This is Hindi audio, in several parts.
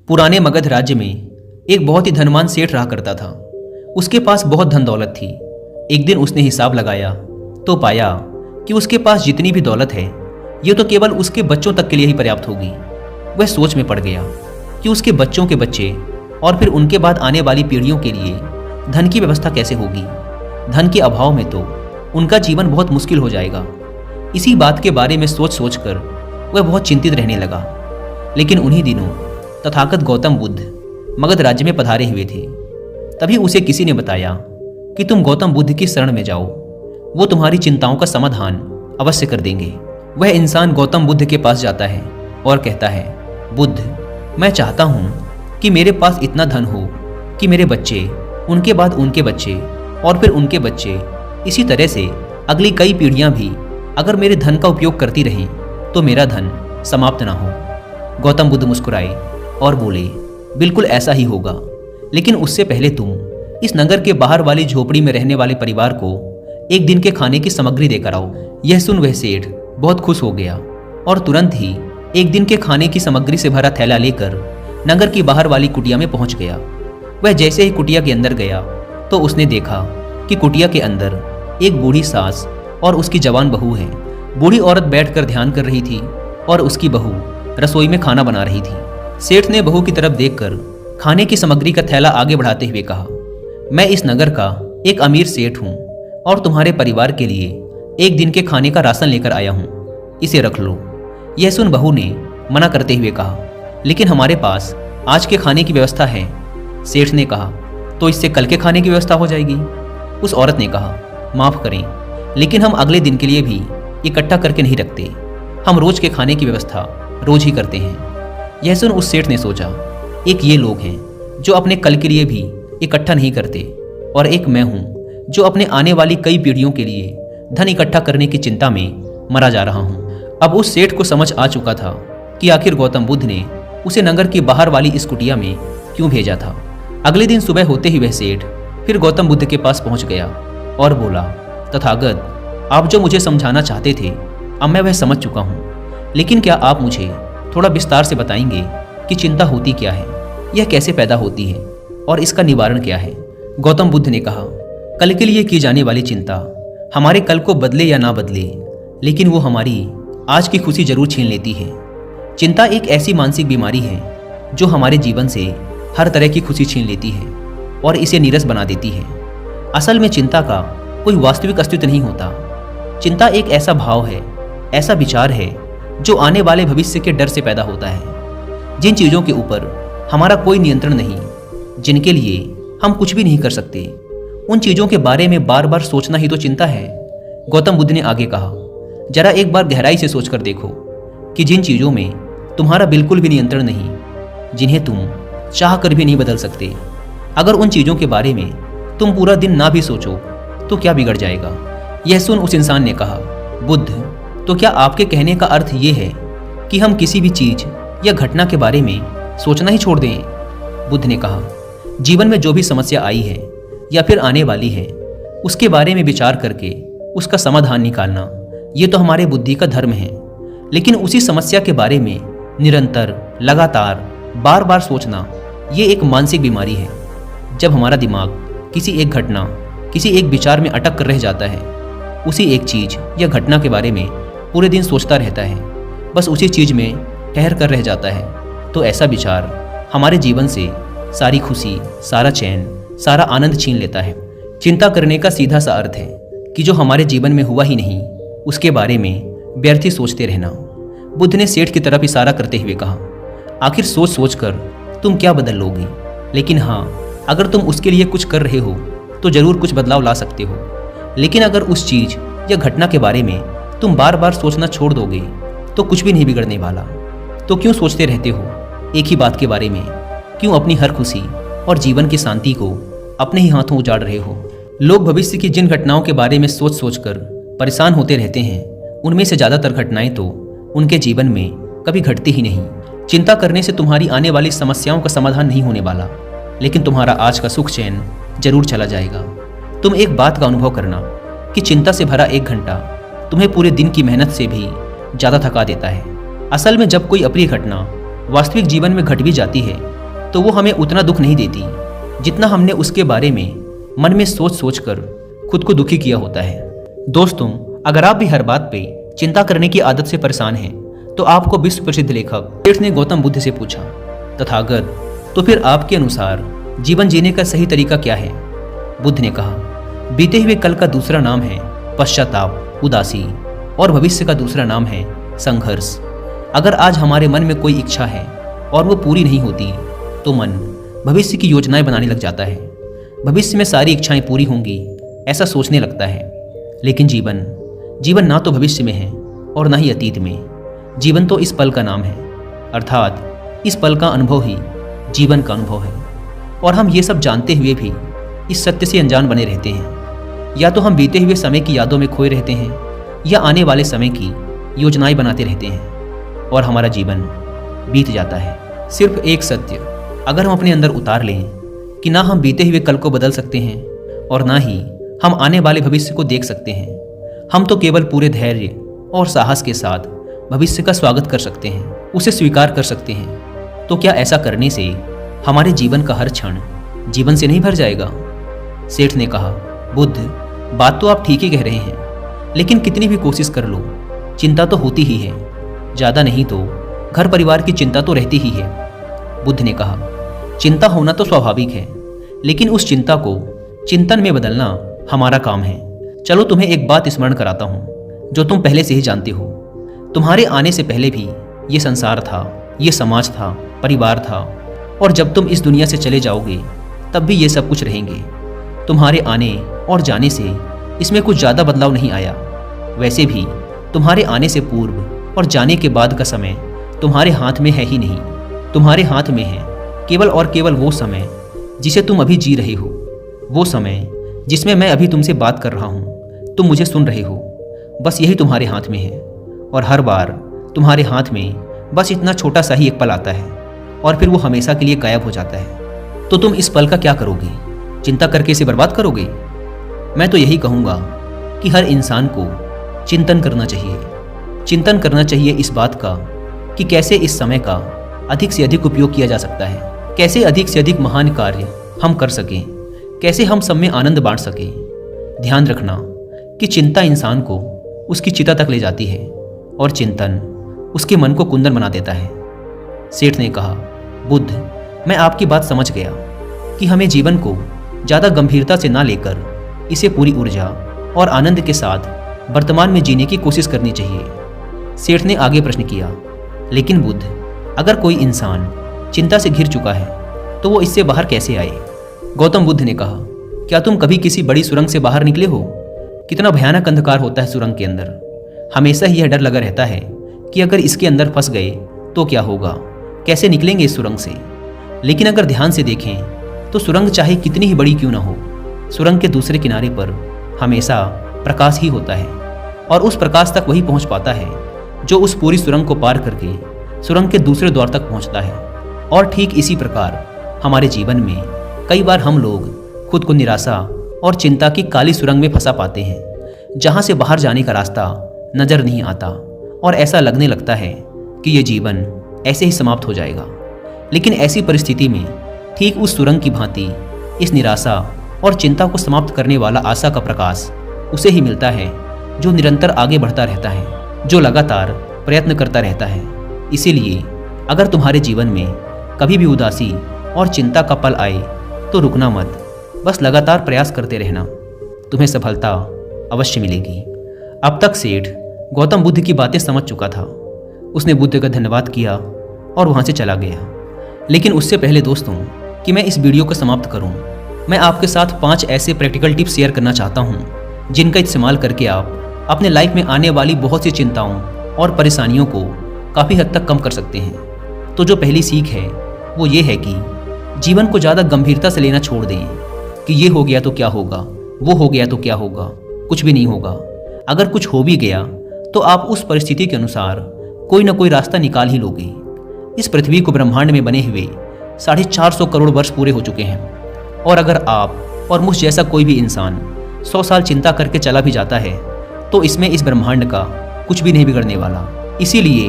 पुराने मगध राज्य में एक बहुत ही धनवान सेठ रहा करता था। उसके पास बहुत धन दौलत थी। एक दिन उसने हिसाब लगाया तो पाया कि उसके पास जितनी भी दौलत है ये तो केवल उसके बच्चों तक के लिए ही पर्याप्त होगी। वह सोच में पड़ गया कि उसके बच्चों के बच्चे और फिर उनके बाद आने वाली पीढ़ियों के लिए धन की व्यवस्था कैसे होगी। धन के अभाव में तो उनका जीवन बहुत मुश्किल हो जाएगा। इसी बात के बारे में सोच सोच कर वह बहुत चिंतित रहने लगा। लेकिन उन्हीं दिनों तथागत गौतम बुद्ध मगध राज्य में पधारे हुए थे। तभी उसे किसी ने बताया कि तुम गौतम बुद्ध की शरण में जाओ, वो तुम्हारी चिंताओं का समाधान अवश्य कर देंगे। वह इंसान गौतम बुद्ध के पास जाता है और कहता है, बुद्ध, मैं चाहता हूँ कि मेरे पास इतना धन हो कि मेरे बच्चे, उनके बाद उनके बच्चे और फिर उनके बच्चे, इसी तरह से अगली कई पीढ़ियाँ भी अगर मेरे धन का उपयोग करती रहें तो मेरा धन समाप्त ना हो। गौतम बुद्ध मुस्कुराए और बोले, बिल्कुल ऐसा ही होगा, लेकिन उससे पहले तुम इस नगर के बाहर वाली झोपड़ी में रहने वाले परिवार को एक दिन के खाने की सामग्री देकर आओ। यह सुन वह सेठ बहुत खुश हो गया और तुरंत ही एक दिन के खाने की सामग्री से भरा थैला लेकर नगर की बाहर वाली कुटिया में पहुंच गया। वह जैसे ही कुटिया के अंदर गया तो उसने देखा कि कुटिया के अंदर एक बूढ़ी सास और उसकी जवान बहू है। बूढ़ी औरत बैठकर ध्यान कर रही थी और उसकी बहू रसोई में खाना बना रही थी। सेठ ने बहू की तरफ देखकर खाने की सामग्री का थैला आगे बढ़ाते हुए कहा, मैं इस नगर का एक अमीर सेठ हूँ और तुम्हारे परिवार के लिए एक दिन के खाने का राशन लेकर आया हूँ, इसे रख लो। यह सुन बहू ने मना करते हुए कहा, लेकिन हमारे पास आज के खाने की व्यवस्था है। सेठ ने कहा, तो इससे कल के खाने की व्यवस्था हो जाएगी। उस औरत ने कहा, माफ करें, लेकिन हम अगले दिन के लिए भी इकट्ठा करके नहीं रखते। हम रोज के खाने की व्यवस्था रोज ही करते हैं। यह सुन उस सेठ ने सोचा, एक ये लोग हैं जो अपने कल के लिए भी इकट्ठा नहीं करते और एक मैं हूँ जो अपने आने वाली कई पीढ़ियों के लिए धन इकट्ठा करने की चिंता में मरा जा रहा हूँ। अब उस सेठ को समझ आ चुका था कि आखिर गौतम बुद्ध ने उसे नगर की बाहर वाली इस कुटिया में क्यों भेजा था। अगले दिन सुबह होते ही वह सेठ फिर गौतम बुद्ध के पास पहुंच गया और बोला, तथागत, आप जो मुझे समझाना चाहते थे अब मैं वह समझ चुका हूँ, लेकिन क्या आप मुझे थोड़ा विस्तार से बताएंगे कि चिंता होती क्या है, यह कैसे पैदा होती है और इसका निवारण क्या है। गौतम बुद्ध ने कहा, कल के लिए की जाने वाली चिंता हमारे कल को बदले या ना बदले, लेकिन वो हमारी आज की खुशी जरूर छीन लेती है। चिंता एक ऐसी मानसिक बीमारी है जो हमारे जीवन से हर तरह की खुशी छीन लेती है और इसे नीरस बना देती है। असल में चिंता का कोई वास्तविक अस्तित्व नहीं होता। चिंता एक ऐसा भाव है, ऐसा विचार है जो आने वाले भविष्य के डर से पैदा होता है। जिन चीज़ों के ऊपर हमारा कोई नियंत्रण नहीं, जिनके लिए हम कुछ भी नहीं कर सकते, उन चीज़ों के बारे में बार बार सोचना ही तो चिंता है। गौतम बुद्ध ने आगे कहा, जरा एक बार गहराई से सोचकर देखो कि जिन चीज़ों में तुम्हारा बिल्कुल भी नियंत्रण नहीं, जिन्हें तुम चाह कर भी नहीं बदल सकते, अगर उन चीज़ों के बारे में तुम पूरा दिन ना भी सोचो तो क्या बिगड़ जाएगा। यह सुन उस इंसान ने कहा, बुद्ध, तो क्या आपके कहने का अर्थ ये है कि हम किसी भी चीज़ या घटना के बारे में सोचना ही छोड़ दें। बुद्ध ने कहा, जीवन में जो भी समस्या आई है या फिर आने वाली है उसके बारे में विचार करके उसका समाधान निकालना, ये तो हमारे बुद्धि का धर्म है। लेकिन उसी समस्या के बारे में निरंतर, लगातार, बार बार सोचना, ये एक मानसिक बीमारी है। जब हमारा दिमाग किसी एक घटना, किसी एक विचार में अटक कर रह जाता है, उसी एक चीज़ या घटना के बारे में पूरे दिन सोचता रहता है, बस उसी चीज़ में ठहर कर रह जाता है, तो ऐसा विचार हमारे जीवन से सारी खुशी, सारा चैन, सारा आनंद छीन लेता है। चिंता करने का सीधा सा अर्थ है कि जो हमारे जीवन में हुआ ही नहीं उसके बारे में व्यर्थ ही सोचते रहना। बुद्ध ने सेठ की तरफ इशारा करते हुए कहा, आखिर सोच सोच कर तुम क्या बदल लोगे, लेकिन हाँ, अगर तुम उसके लिए कुछ कर रहे हो तो ज़रूर कुछ बदलाव ला सकते हो। लेकिन अगर उस चीज़ या घटना के बारे में तुम बार बार सोचना छोड़ दोगे तो कुछ भी नहीं बिगड़ने वाला। तो क्यों सोचते रहते हो एक ही बात के बारे में? क्यों अपनी हर खुशी और जीवन की शांति को अपने ही हाथों उजाड़ रहे हो? लोग भविष्य की जिन घटनाओं के बारे में सोच सोच कर परेशान होते रहते हैं, उनमें से ज़्यादातर घटनाएं तो उनके जीवन में कभी घटती ही नहीं। चिंता करने से तुम्हारी आने वाली समस्याओं का समाधान नहीं होने वाला, लेकिन तुम्हारा आज का सुख चैन जरूर चला जाएगा। तुम एक बात का अनुभव करना कि चिंता से भरा एक घंटा तुम्हें पूरे दिन की मेहनत से भी ज़्यादा थका देता है। असल में जब कोई अप्रिय घटना वास्तविक जीवन में घट भी जाती है तो वो हमें उतना दुख नहीं देती जितना हमने उसके बारे में मन में सोच सोच कर खुद को दुखी किया होता है। दोस्तों, अगर आप भी हर बात पे चिंता करने की आदत से परेशान हैं, तो आपको विश्व प्रसिद्ध लेखक सेठ ने गौतम बुद्ध से पूछा, तथागत, तो फिर आपके अनुसार जीवन जीने का सही तरीका क्या है? बुद्ध ने कहा, बीते हुए कल का दूसरा नाम है पश्चाताप, उदासी, और भविष्य का दूसरा नाम है संघर्ष। अगर आज हमारे मन में कोई इच्छा है और वो पूरी नहीं होती, तो मन भविष्य की योजनाएं बनाने लग जाता है। भविष्य में सारी इच्छाएं पूरी होंगी ऐसा सोचने लगता है। लेकिन जीवन ना तो भविष्य में है और ना ही अतीत में। जीवन तो इस पल का नाम है, अर्थात इस पल का अनुभव ही जीवन का अनुभव है। और हम ये सब जानते हुए भी इस सत्य से अनजान बने रहते हैं। या तो हम बीते हुए समय की यादों में खोए रहते हैं, या आने वाले समय की योजनाएं बनाते रहते हैं और हमारा जीवन बीत जाता है। सिर्फ एक सत्य अगर हम अपने अंदर उतार लें कि ना हम बीते हुए कल को बदल सकते हैं और ना ही हम आने वाले भविष्य को देख सकते हैं। हम तो केवल पूरे धैर्य और साहस के साथ भविष्य का स्वागत कर सकते हैं, उसे स्वीकार कर सकते हैं। तो क्या ऐसा करने से हमारे जीवन का हर क्षण जीवन से नहीं भर जाएगा? सेठ ने कहा, बुद्ध, बात तो आप ठीक ही कह रहे हैं, लेकिन कितनी भी कोशिश कर लो, चिंता तो होती ही है। ज़्यादा नहीं तो घर परिवार की चिंता तो रहती ही है। बुद्ध ने कहा, चिंता होना तो स्वाभाविक है, लेकिन उस चिंता को चिंतन में बदलना हमारा काम है। चलो तुम्हें एक बात स्मरण कराता हूँ जो तुम पहले से ही जानते हो। तुम्हारे आने से पहले भी ये संसार था, ये समाज था, परिवार था, और जब तुम इस दुनिया से चले जाओगे तब भी ये सब कुछ रहेंगे। तुम्हारे आने और जाने से इसमें कुछ ज़्यादा बदलाव नहीं आया। वैसे भी तुम्हारे आने से पूर्व और जाने के बाद का समय तुम्हारे हाथ में है ही नहीं। तुम्हारे हाथ में है केवल और केवल वो समय जिसे तुम अभी जी रहे हो, वो समय जिसमें मैं अभी तुमसे बात कर रहा हूँ, तुम मुझे सुन रहे हो। बस यही तुम्हारे हाथ में है। और हर बार तुम्हारे हाथ में बस इतना छोटा सा ही एक पल आता है और फिर वो हमेशा के लिए गायब हो जाता है। तो तुम इस पल का क्या करोगे? चिंता करके इसे बर्बाद करोगे? मैं तो यही कहूँगा कि हर इंसान को चिंतन करना चाहिए। चिंतन करना चाहिए इस बात का कि कैसे इस समय का अधिक से अधिक उपयोग किया जा सकता है, कैसे अधिक से अधिक महान कार्य हम कर सकें, कैसे हम सब में आनंद बांट सकें। ध्यान रखना कि चिंता इंसान को उसकी चिता तक ले जाती है और चिंतन उसके मन को कुंदन बना देता है। सेठ ने कहा, बुद्ध, मैं आपकी बात समझ गया कि हमें जीवन को ज़्यादा गंभीरता से ना लेकर इसे पूरी ऊर्जा और आनंद के साथ वर्तमान में जीने की कोशिश करनी चाहिए। सेठ ने आगे प्रश्न किया, लेकिन बुद्ध, अगर कोई इंसान चिंता से घिर चुका है तो वो इससे बाहर कैसे आए? गौतम बुद्ध ने कहा, क्या तुम कभी किसी बड़ी सुरंग से बाहर निकले हो? कितना भयानक अंधकार होता है सुरंग के अंदर। हमेशा ही यह डर लगा रहता है कि अगर इसके अंदर फंस गए तो क्या होगा, कैसे निकलेंगे इस सुरंग से। लेकिन अगर ध्यान से देखें तो सुरंग चाहे कितनी ही बड़ी क्यों ना हो, सुरंग के दूसरे किनारे पर हमेशा प्रकाश ही होता है और उस प्रकाश तक वही पहुंच पाता है जो उस पूरी सुरंग को पार करके सुरंग के दूसरे द्वार तक पहुंचता है। और ठीक इसी प्रकार हमारे जीवन में कई बार हम लोग खुद को निराशा और चिंता की काली सुरंग में फंसा पाते हैं, जहां से बाहर जाने का रास्ता नजर नहीं आता और ऐसा लगने लगता है कि ये जीवन ऐसे ही समाप्त हो जाएगा। लेकिन ऐसी परिस्थिति में ठीक उस सुरंग की भांति इस निराशा और चिंता को समाप्त करने वाला आशा का प्रकाश उसे ही मिलता है जो निरंतर आगे बढ़ता रहता है, जो लगातार प्रयत्न करता रहता है। इसीलिए अगर तुम्हारे जीवन में कभी भी उदासी और चिंता का पल आए तो रुकना मत, बस लगातार प्रयास करते रहना, तुम्हें सफलता अवश्य मिलेगी। अब तक सेठ गौतम बुद्ध की बातें समझ चुका था। उसने बुद्ध का धन्यवाद किया और वहाँ से चला गया। लेकिन उससे पहले दोस्तों कि मैं इस वीडियो को समाप्त करूँ, मैं आपके साथ 5 ऐसे प्रैक्टिकल टिप्स शेयर करना चाहता हूँ जिनका इस्तेमाल करके आप अपने लाइफ में आने वाली बहुत सी चिंताओं और परेशानियों को काफ़ी हद तक कम कर सकते हैं। तो जो पहली सीख है वो ये है कि जीवन को ज़्यादा गंभीरता से लेना छोड़ दें कि ये हो गया तो क्या होगा, वो हो गया तो क्या होगा। कुछ भी नहीं होगा। अगर कुछ हो भी गया तो आप उस परिस्थिति के अनुसार कोई ना कोई रास्ता निकाल ही लोगे। इस पृथ्वी को ब्रह्मांड में बने हुए 450 करोड़ वर्ष पूरे हो चुके हैं, और अगर आप और मुझ जैसा कोई भी इंसान 100 साल चिंता करके चला भी जाता है तो इसमें इस ब्रह्मांड का कुछ भी नहीं बिगड़ने वाला। इसीलिए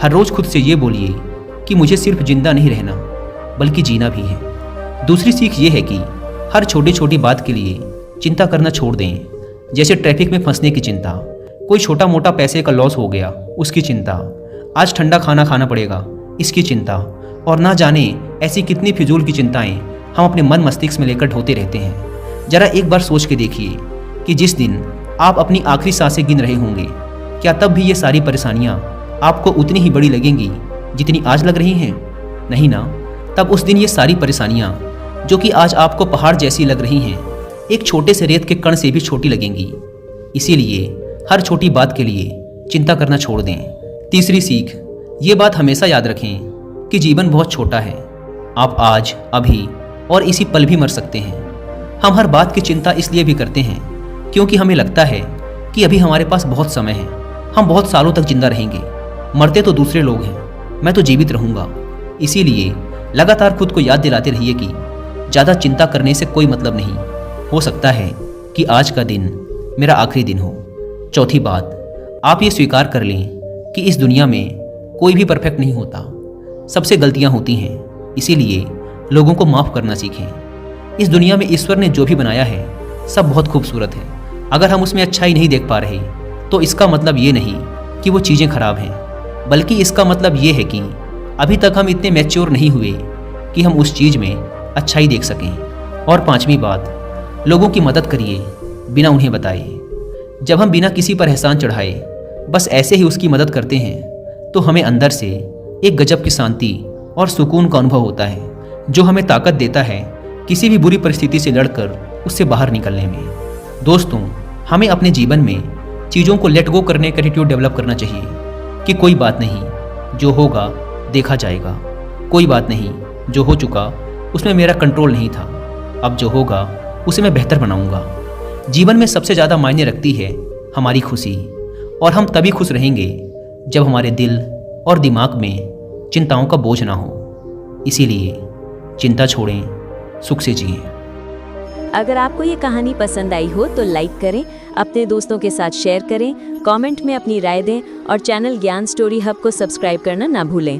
हर रोज़ खुद से ये बोलिए कि मुझे सिर्फ जिंदा नहीं रहना बल्कि जीना भी है। दूसरी सीख ये है कि हर छोटी छोटी बात के लिए चिंता करना छोड़ दें। जैसे ट्रैफिक में फंसने की चिंता, कोई छोटा मोटा पैसे का लॉस हो गया उसकी चिंता, आज ठंडा खाना खाना पड़ेगा इसकी चिंता, और ना जाने ऐसी कितनी फिजूल की चिंताएं हम अपने मन मस्तिष्क में लेकर ढोते रहते हैं। जरा एक बार सोच के देखिए कि जिस दिन आप अपनी आखिरी सांसें गिन रहे होंगे, क्या तब भी ये सारी परेशानियां आपको उतनी ही बड़ी लगेंगी जितनी आज लग रही हैं? नहीं ना। तब उस दिन ये सारी परेशानियां जो कि आज आपको पहाड़ जैसी लग रही हैं, एक छोटे से रेत के कण से भी छोटी लगेंगी। इसीलिए हर छोटी बात के लिए चिंता करना छोड़ दें। तीसरी सीख, ये बात हमेशा याद रखें कि जीवन बहुत छोटा है। आप आज, अभी और इसी पल भी मर सकते हैं। हम हर बात की चिंता इसलिए भी करते हैं क्योंकि हमें लगता है कि अभी हमारे पास बहुत समय है, हम बहुत सालों तक जिंदा रहेंगे। मरते तो दूसरे लोग हैं, मैं तो जीवित रहूँगा। इसीलिए लगातार खुद को याद दिलाते रहिए कि ज़्यादा चिंता करने से कोई मतलब नहीं। हो सकता है कि आज का दिन मेरा आखिरी दिन हो। चौथी बात, आप ये स्वीकार कर लें कि इस दुनिया में कोई भी परफेक्ट नहीं होता, सबसे गलतियां होती हैं। इसीलिए लोगों को माफ़ करना सीखें। इस दुनिया में ईश्वर ने जो भी बनाया है सब बहुत खूबसूरत है। अगर हम उसमें अच्छाई नहीं देख पा रहे तो इसका मतलब ये नहीं कि वो चीज़ें खराब हैं, बल्कि इसका मतलब ये है कि अभी तक हम इतने मैच्योर नहीं हुए कि हम उस चीज़ में अच्छाई देख सकें। और पांचवी बात, लोगों की मदद करिए बिना उन्हें बताए। जब हम बिना किसी पर एहसान चढ़ाए बस ऐसे ही उसकी मदद करते हैं तो हमें अंदर से एक गजब की शांति और सुकून का अनुभव होता है, जो हमें ताकत देता है किसी भी बुरी परिस्थिति से लड़कर उससे बाहर निकलने में। दोस्तों, हमें अपने जीवन में चीज़ों को लेट गो करने का एटीट्यूड डेवलप करना चाहिए कि कोई बात नहीं, जो होगा देखा जाएगा। कोई बात नहीं, जो हो चुका उसमें मेरा कंट्रोल नहीं था, अब जो होगा उसे मैं बेहतर बनाऊंगा। जीवन में सबसे ज़्यादा मायने रखती है हमारी खुशी, और हम तभी खुश रहेंगे जब हमारे दिल और दिमाग में चिंताओं का बोझ ना हो। इसीलिए चिंता छोड़ें, सुख से जिएं। अगर आपको ये कहानी पसंद आई हो तो लाइक करें, अपने दोस्तों के साथ शेयर करें, कमेंट में अपनी राय दें और चैनल ज्ञान स्टोरी हब को सब्सक्राइब करना ना भूलें।